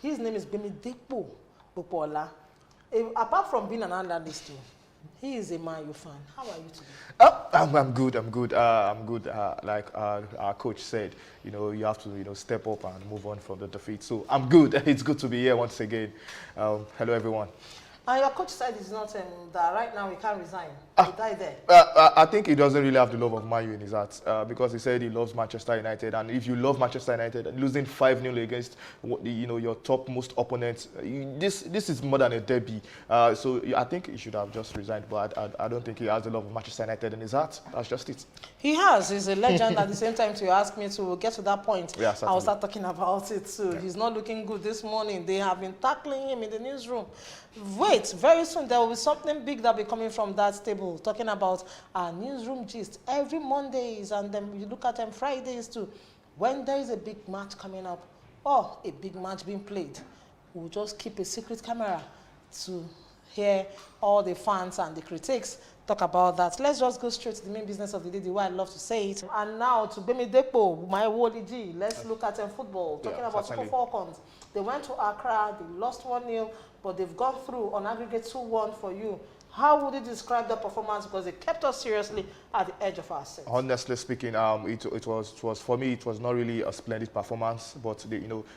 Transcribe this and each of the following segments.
His name is Bemidekpo Popola. Apart from being an analyst, he is a Man U fan. How are you today? I'm good. I'm good. Like our coach said, you have to, step up and move on from the defeat. So I'm good. It's good to be here once again. Hello, everyone. And your coach said it's not that right now he can't resign. He died there. I think he doesn't really have the love of Man U in his heart because he said he loves Manchester United, and if you love Manchester United and losing 5-0 against your topmost opponent, this is more than a derby. So I think he should have just resigned, but I don't think he has the love of Manchester United in his heart. That's just it. He has. He's a legend. At the same time, to ask me to get to that point, yeah, I'll start talking about it too. Yeah. He's not looking good this morning. They have been tackling him in the newsroom. Wait, very soon there will be something big that will be coming from that table, talking about our newsroom gist every Mondays, and then you look at them Fridays too. When there is a big match coming up or a big match being played, we'll just keep a secret camera to hear all the fans and the critics talk about that. Let's just go straight to the main business of the day, the way I love to say it. And now to Bemidekpo, my Woli G, let's look at football. Talking about Super Falcons. They went to Accra, they lost 1-0, but they've gone through on aggregate 2-1 for you. How would you describe the performance? Because they kept us seriously at the edge of our seats. Honestly speaking, it was for me. It was not really a splendid performance, but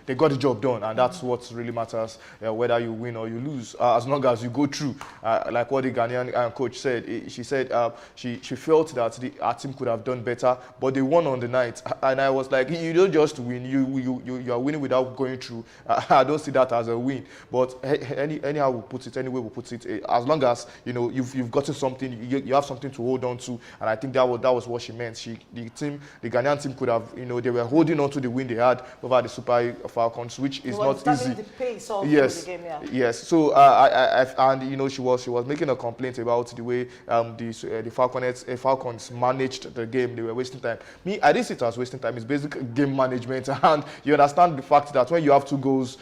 they got the job done, and that's what really matters. Whether you win or you lose, as long as you go through. Like what the Ghanaian coach said, she said she felt that our team could have done better, but they won on the night. And I was like, you don't just win, you are winning without going through. I don't see that as a win. But anyhow we put it, anyway we put it, as long as you've gotten something, you have something to hold on to, and I think that was what she meant. The Ghanaian team could have, they were holding on to the win they had over the Super Falcons, which is not easy. The pace of yes, the game, yeah. Yes. So and she was making a complaint about the way the Falcons managed the game. They were wasting time. I didn't see it as wasting time. It's basic game management, and you understand the fact that when you have 2 goals,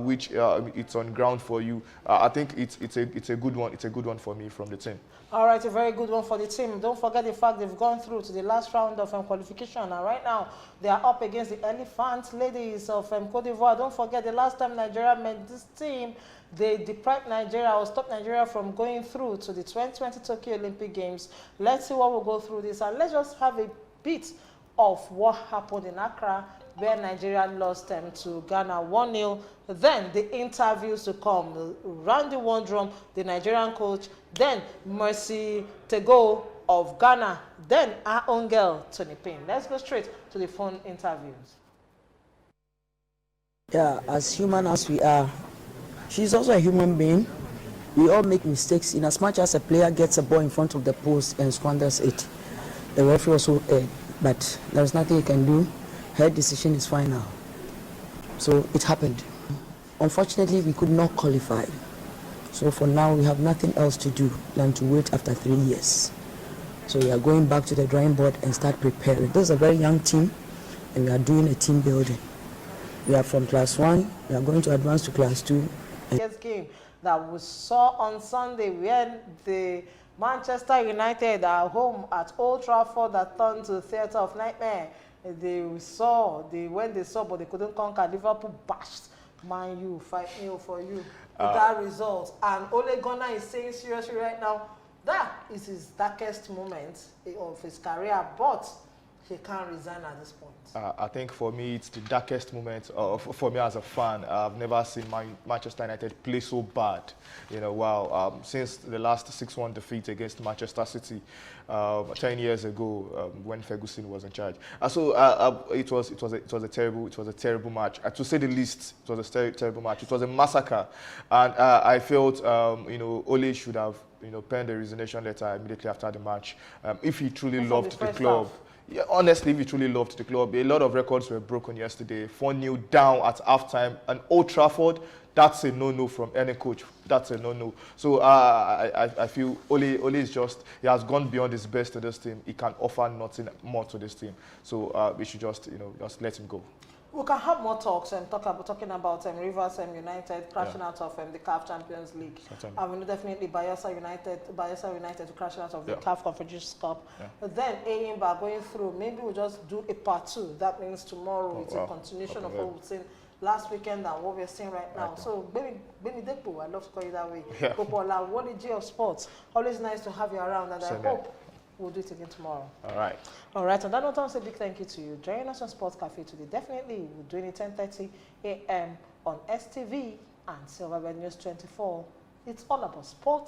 which it's on ground for you, I think it's a good one. It's a good one for me from the team. All right, a very good one for the team. Don't forget the fact they've gone through to the last round of qualification, and right now they are up against the Elephant Ladies of Cote d'Ivoire. Don't forget the last time Nigeria met this team, they deprived Nigeria or stopped Nigeria from going through to the 2020 Tokyo Olympic Games. Let's see what will go through this, and let's just have a bit of what happened in Accra, where Nigeria lost to Ghana 1-0. Then the interviews to come. Randy Wondrum, the Nigerian coach. Then Mercy Tego of Ghana. Then our own girl, Tony Payne. Let's go straight to the phone interviews. Yeah, as human as we are, she's also a human being. We all make mistakes. In as much as a player gets a ball in front of the post and squanders it, the referee also erred. But there's nothing he can do. Her decision is final. So it happened. Unfortunately, we could not qualify. So for now, we have nothing else to do than to wait after 3 years. So we are going back to the drawing board and start preparing. This is a very young team, and we are doing a team building. We are from class 1, we are going to advance to class 2. Yes, game that we saw on Sunday when the Manchester United are home at Old Trafford that turned to the theatre of nightmare. When they saw, but they couldn't conquer. Liverpool bashed Man U 5-0 for you. That result. And Ole Gunnar is saying seriously right now, that is his darkest moment of his career, but he can't resign at this point. I think for me, it's the darkest moment for me as a fan. I've never seen Manchester United play so bad. Wow. Since the last 6-1 defeat against Manchester City 10 years ago, when Ferguson was in charge. It was a terrible match. To say the least, it was a terrible match. It was a massacre, and I felt Ole should have penned a resignation letter immediately after the match. If he truly loved the club. Yeah, honestly, if he truly loved the club, a lot of records were broken yesterday. 4-0 down at halftime, and Old Trafford, that's a no-no from any coach. That's a no-no. So I feel Ole is just, he has gone beyond his best to this team. He can offer nothing more to this team. So we should just let him go. We can have more talks and talking about Rivers United crashing out of the CAF Champions League. I will definitely Bayelsa United crashing out of the CAF Confederations Cup. But then Ayimba going through. Maybe we'll just do a part 2. That means tomorrow it's a continuation of what we've seen last weekend than what we're seeing right now. So, Bemi Depo, I love to call you that way. Yeah. Popola, Wally of Sports. Always nice to have you around, and Same I here. hope we'll do it again tomorrow. All right. All right, on that note, I'll say a big thank you to you. Join us on Sports Cafe today. Definitely, we're doing it 10:30 a.m. on STV and Silverbird News 24. It's all about sports.